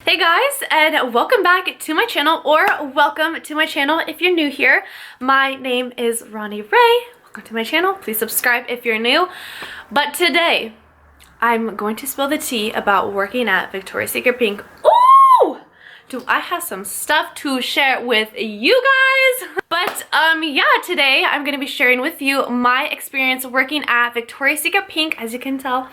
Hey guys, and welcome back to my channel, or welcome to my channel if you're new here. My name is Ronni Rae. Welcome to my channel. Please subscribe if you're new. But today, I'm going to spill the tea about working at Victoria's Secret Pink. Ooh! Do I have some stuff to share with you guys? But yeah, today I'm going to be sharing with you my experience working at Victoria's Secret Pink. As you can tell,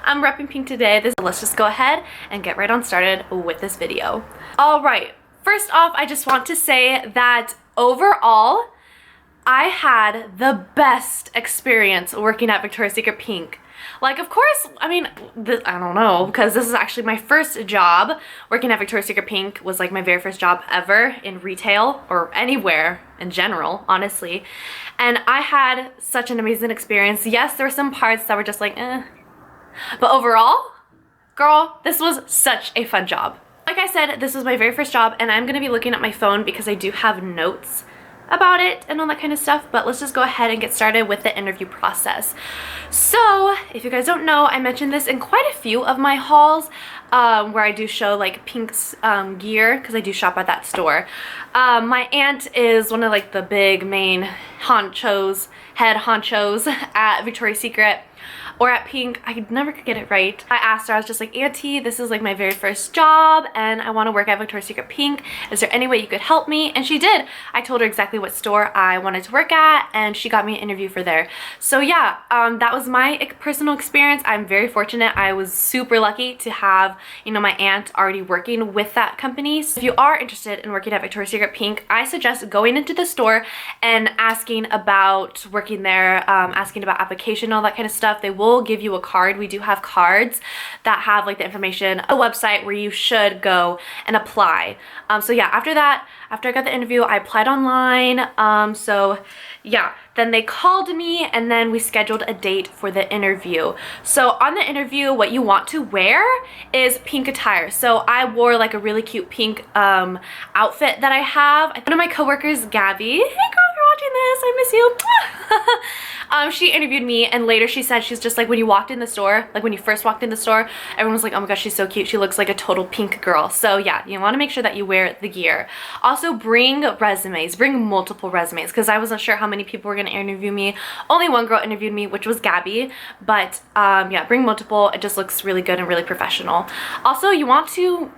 I'm repping pink today. Let's just go ahead and get right on started with this video. All right, first off, I just want to say that overall, I had the best experience working at Victoria's Secret Pink. Like, of course, I mean, I don't know, because this is actually my first job. Working at Victoria's Secret Pink was like my very first job ever in retail, or anywhere in general, honestly. And I had such an amazing experience. Yes, there were some parts that were just like, eh. But overall, girl, this was such a fun job. Like I said, this was my very first job, and I'm gonna be looking at my phone because I do have notes about it and all that kind of stuff. But let's just go ahead and get started with the interview process. So if you guys don't know, I mentioned this in quite a few of my hauls where I do show like Pink's gear, because I do shop at that store. My aunt is one of like the big main honchos, head honchos at Victoria's Secret, or at Pink. I never could get it right. I asked her, I was just like, Auntie, this is like my very first job and I want to work at Victoria's Secret Pink. Is there any way you could help me? And she did. I told her exactly what store I wanted to work at, and she got me an interview for there. So yeah, that was my personal experience. I'm very fortunate. I was super lucky to have, you know, my aunt already working with that company. So if you are interested in working at Victoria's Secret Pink, I suggest going into the store and asking about working there, asking about application, all that kind of stuff. They will give you a card. We do have cards that have like the information, a website where you should go and apply. So yeah, after that, after I got the interview, I applied online. So yeah, then they called me and then we scheduled a date for the interview. So on the interview, what you want to wear is pink attire. So I wore like a really cute pink outfit that I have. One of my coworkers, Gabby, hey girl, if you're watching this, I miss you. She interviewed me, and later she said she's just like, when you walked in the store, like when you first walked in the store, everyone was like, oh my gosh, she's so cute. She looks like a total pink girl. So yeah, you want to make sure that you wear the gear. Also bring resumes, bring multiple resumes, because I wasn't sure how many people were going to interview me. Only one girl interviewed me, which was Gabby, but yeah, bring multiple. It just looks really good and really professional. Also, you want to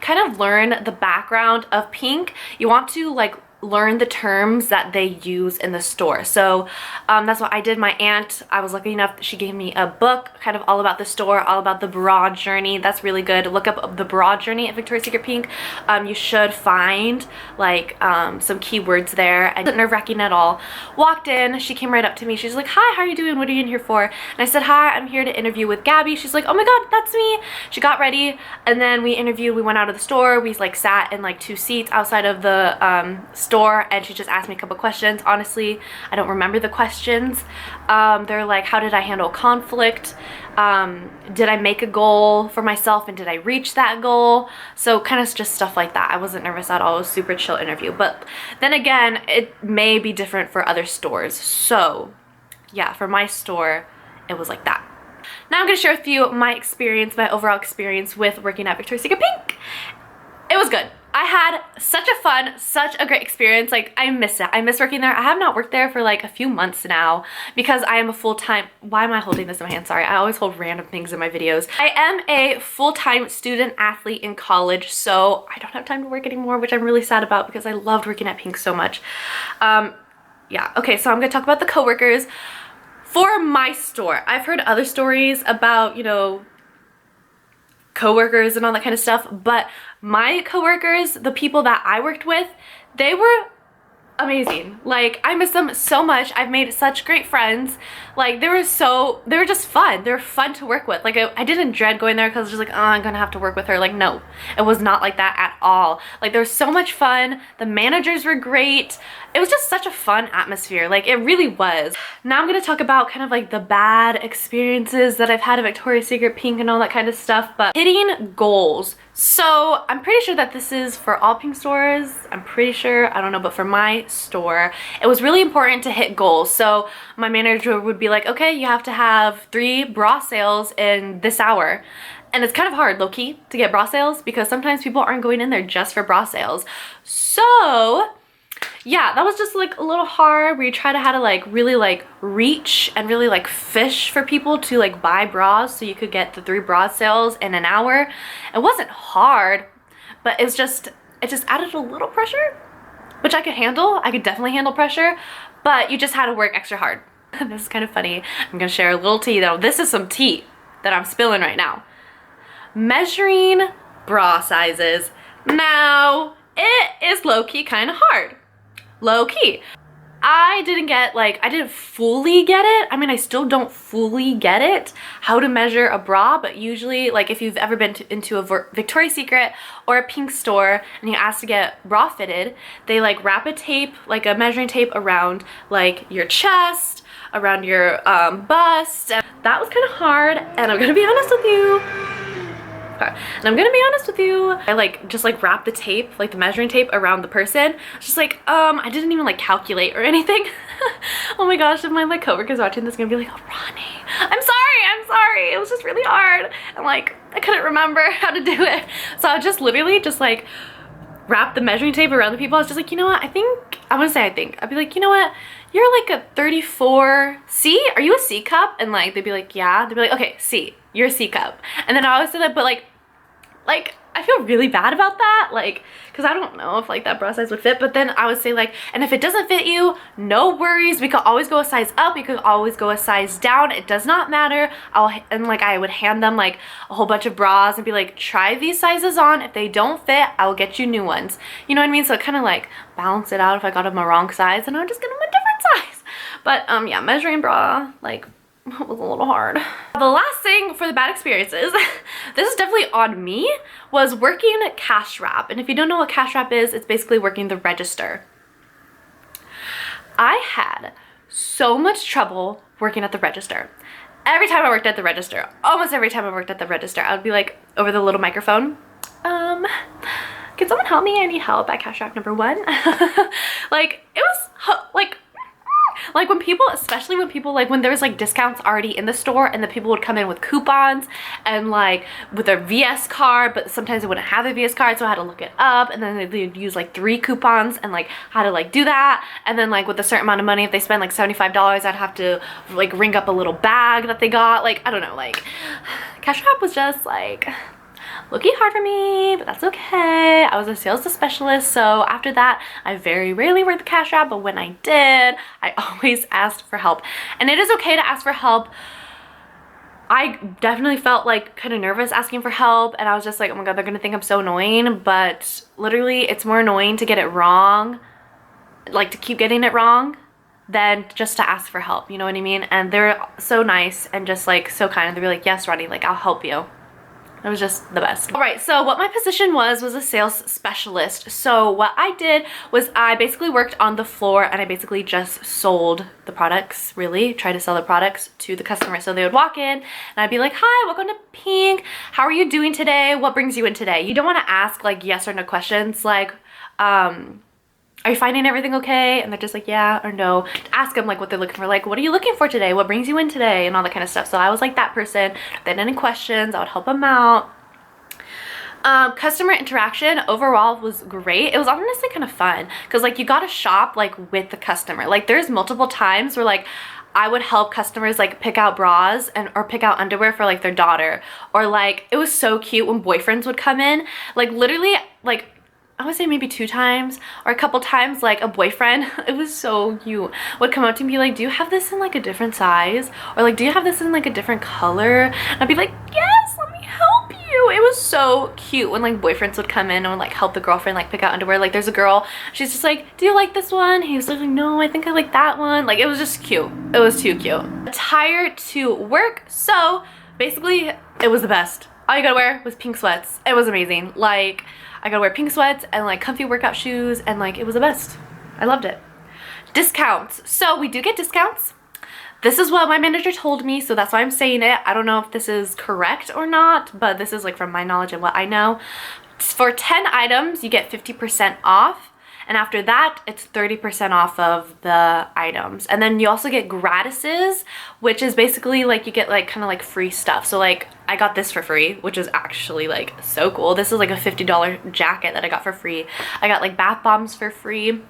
kind of learn the background of Pink. You want to like learn the terms that they use in the store. So that's what I did. My aunt, I was lucky enough that she gave me a book kind of all about the store, all about the bra journey. That's really good. Look up the bra journey at Victoria's Secret Pink. You should find like some keywords there. I wasn't nerve-wracking at all. Walked in, she came right up to me. She's like, hi, how are you doing? What are you in here for? And I said, hi, I'm here to interview with Gabby. She's like, oh my god, that's me. She got ready, and then we interviewed. We went out of the store. We like sat in like 2 seats outside of the store, and she just asked me a couple questions. Honestly, I don't remember the questions. They're like, how did I handle conflict? Did I make a goal for myself, and did I reach that goal? So kind of just stuff like that. I wasn't nervous at all. It was a super chill interview. But then again, it may be different for other stores. So yeah, for my store, it was like that. Now I'm going to share with you my experience, my overall experience with working at Victoria's Secret Pink. It was good. I had such a great experience. Like, I miss it. I miss working there. I have not worked there for like a few months now because I am a full-time, why am I holding this in my hand? Sorry, I always hold random things in my videos. I am a full-time student athlete in college, so I don't have time to work anymore, which I'm really sad about because I loved working at Pink so much. Yeah, okay, so I'm gonna talk about the coworkers. For my store, I've heard other stories about, you know, coworkers and all that kind of stuff, but my coworkers, the people that I worked with, they were amazing. Like, I miss them so much. I've made such great friends. Like, they were just fun. They were fun to work with. Like, I didn't dread going there because I was just like, oh, I'm gonna have to work with her. Like, no, it was not like that at all. Like, there was so much fun. The managers were great. It was just such a fun atmosphere. Like, it really was. Now I'm gonna talk about kind of like the bad experiences that I've had at Victoria's Secret Pink and all that kind of stuff, but hitting goals. So I'm pretty sure that this is for all Pink stores. I'm pretty sure, I don't know, but for my store, it was really important to hit goals. So my manager would be like, okay, you have to have 3 bra sales in this hour. And it's kind of hard, low-key, to get bra sales because sometimes people aren't going in there just for bra sales. So yeah, that was just like a little hard where you try to how to like really like reach and really like fish for people to like buy bras so you could get the 3 bra sales in an hour. It wasn't hard, but it just added a little pressure, which I could handle. I could definitely handle pressure, but you just had to work extra hard. This is kind of funny. I'm gonna share a little tea though. This is some tea that I'm spilling right now. Measuring bra sizes. Now, it is low-key kind of hard. Low-key. I didn't fully get it. I mean, I still don't fully get it, how to measure a bra, but usually, like if you've ever been into a Victoria's Secret or a Pink store and you ask to get bra fitted, they like wrap a tape, like a measuring tape around like your chest, around your bust. And that was kind of hard, and I'm gonna be honest with you. I like just like wrapped the tape, like the measuring tape around the person. Just like, I didn't even like calculate or anything. Oh my gosh, if my like coworkers watching this, gonna be like, oh, Ronni, I'm sorry. It was just really hard. And like, I couldn't remember how to do it. So I just literally just like wrap the measuring tape around the people. I was just like, you know what? I'd be like, you know what? You're like a 34 C? Are you a C cup? And like, they'd be like, yeah. They'd be like, okay, C. You're a C cup. And then I always say that, but like I feel really bad about that, like, because I don't know if like that bra size would fit, but then I would say like, and if it doesn't fit you, no worries, we could always go a size up, we could always go a size down, it does not matter. And like I would hand them like a whole bunch of bras and be like, try these sizes on, if they don't fit, I will get you new ones. You know what I mean? So it kind of like balance it out if I got them a wrong size, and I would just get them a different size. But yeah, measuring bra, like, was a little hard. The last thing for the bad experiences, this is definitely on me, was working cash wrap. And if you don't know what cash wrap is, it's basically working the register. I had so much trouble working at the register. Every time I worked at the register, almost every time I worked at the register, I would be like over the little microphone, can someone help me? I need help at cash wrap number 1. Like, it was like when people, especially when people, like when there's like discounts already in the store and the people would come in with coupons and like with their VS card, but sometimes they wouldn't have a VS card, so I had to look it up, and then they'd use like 3 coupons and like how to like do that. And then like with a certain amount of money, if they spend like $75, I'd have to like ring up a little bag that they got. Like, I don't know, like cash wrap was just like looking hard for me, but that's okay. I was a sales specialist, so after that I very rarely worked the cash wrap, but when I did, I always asked for help. And it is okay to ask for help. I definitely felt like kind of nervous asking for help, and I was just like, oh my god, they're gonna think I'm so annoying. But literally, it's more annoying to get it wrong, like to keep getting it wrong, than just to ask for help, you know what I mean? And they're so nice and just like so kind, and they're like, yes, Ronni, like I'll help you. It was just the best. All right, so what my position was a sales specialist. So what I did was I basically worked on the floor, and I basically just sold the products, really tried to sell the products to the customer. So they would walk in and I'd be like, hi, welcome to Pink. How are you doing today? What brings you in today? You don't want to ask like yes or no questions, like, are you finding everything okay? And they're just like, yeah or no. Ask them like what they're looking for, like, what are you looking for today? What brings you in today? And all that kind of stuff. So I was like that person. If they had any questions, I would help them out. Customer interaction overall was great. It was honestly kind of fun because like you got to shop like with the customer. Like there's multiple times where like I would help customers like pick out bras or pick out underwear for like their daughter, or like it was so cute when boyfriends would come in. Like literally, like I would say maybe 2 times or a couple times, like a boyfriend, it was so cute, would come up to me and be like, do you have this in like a different size? Or like, do you have this in like a different color? And I'd be like, yes, let me help you. It was so cute when like boyfriends would come in and would like help the girlfriend like pick out underwear. Like there's a girl, she's just like, do you like this one? He's like, no, I think I like that one. Like it was just cute. It was too cute. Attire to work. So basically it was the best. All you gotta wear was pink sweats. It was amazing. Like I gotta wear pink sweats and like comfy workout shoes, and like it was the best. I loved it. Discounts. So we do get discounts. This is what my manager told me, so that's why I'm saying it. I don't know if this is correct or not, but this is like from my knowledge and what I know. For 10 items, you get 50% off. and after that it's 30% off of the items. And then you also get gratises, which is basically like you get like kind of like free stuff. So like I got this for free, which is actually like so cool. This is like a $50 jacket that I got for free. I got like bath bombs for free,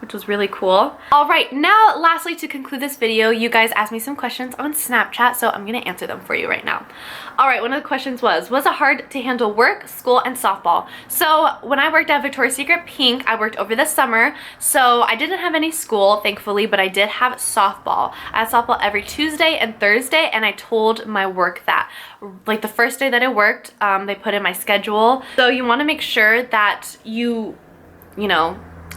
which was really cool. All right, now lastly, to conclude this video, you guys asked me some questions on Snapchat, so I'm gonna answer them for you right now. All right, one of the questions was it hard to handle work, school, and softball? So when I worked at Victoria's Secret Pink, I worked over the summer, so I didn't have any school, thankfully, but I did have softball. I had softball every Tuesday and Thursday, and I told my work that. Like the first day that I worked, they put in my schedule. So you wanna make sure that you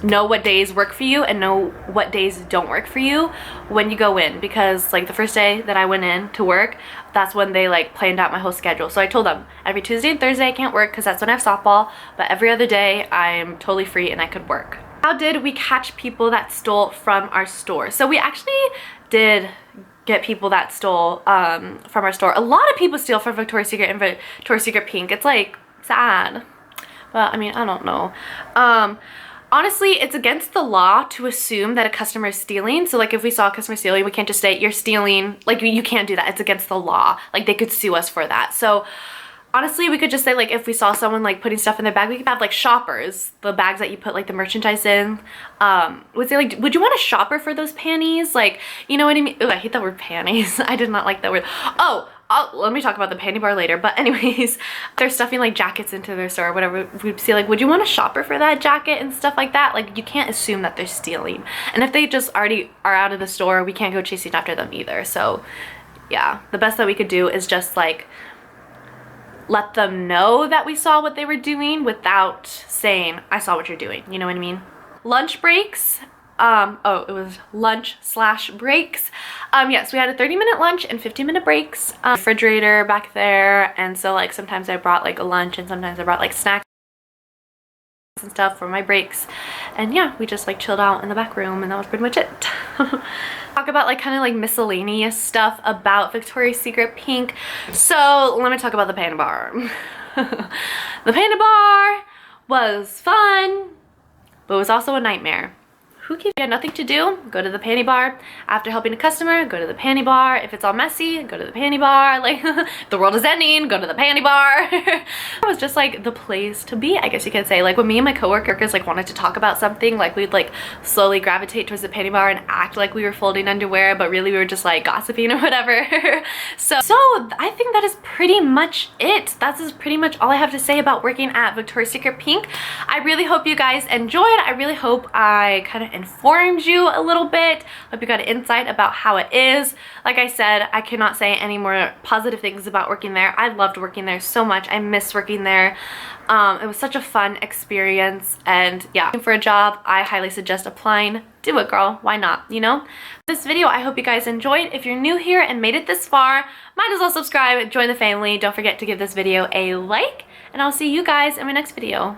know what days work for you and know what days don't work for you when you go in, because like the first day that I went in to work, that's when they like planned out my whole schedule. So I told them every Tuesday and Thursday I can't work because that's when I have softball, but every other day I'm totally free and I could work. How did we catch people that stole from our store? So we actually did get people that stole from our store. A lot of people steal from Victoria's Secret and Victoria's Secret Pink. It's like sad, but I mean, I don't know. Honestly, it's against the law to assume that a customer is stealing. So like if we saw a customer stealing, we can't just say you're stealing. Like you can't do that. It's against the law. Like they could sue us for that. So honestly, we could just say like if we saw someone like putting stuff in their bag, we could have like shoppers, the bags that you put like the merchandise in. Would say like, would you want a shopper for those panties? Like, you know what I mean? Ugh, I hate that word panties. I did not like that word. Let me talk about the Panda Bar later, but anyways, they're stuffing like jackets into their store or whatever. We'd see like, would you want a shopper for that jacket and stuff like that? Like you can't assume that they're stealing. And if they just already are out of the store, we can't go chasing after them either. So yeah, the best that we could do is just like let them know that we saw what they were doing without saying, I saw what you're doing. You know what I mean? Lunch breaks. It was lunch/breaks. Yes, we had a 30-minute lunch and 15-minute breaks. Refrigerator back there, and so like sometimes I brought like a lunch and sometimes I brought like snacks and stuff for my breaks. And yeah, we just like chilled out in the back room, and that was pretty much it. Talk about like kind of like miscellaneous stuff about Victoria's Secret Pink. So let me talk about the Panda Bar. The Panda Bar was fun, but it was also a nightmare. Who gives you nothing to do? Go to the Panda Bar. After helping a customer, go to the Panda Bar. If it's all messy, go to the Panda Bar. Like, the world is ending, go to the Panda Bar. It was just like the place to be, I guess you could say. Like when me and my coworkers like wanted to talk about something, like we'd like slowly gravitate towards the Panda Bar and act like we were folding underwear, but really we were just like gossiping or whatever. So I think that is pretty much it. That's pretty much all I have to say about working at Victoria's Secret Pink. I really hope you guys enjoyed. I really hope I kind of informed you a little bit. Hope you got an insight about how it is. Like I said, I cannot say any more positive things about working there. I loved working there so much. I miss working there. It was such a fun experience, and yeah, looking for a job, I highly suggest applying. Do it, girl. Why not, you know? This video, I hope you guys enjoyed. If you're new here and made it this far, might as well subscribe, join the family. Don't forget to give this video a like, and I'll see you guys in my next video.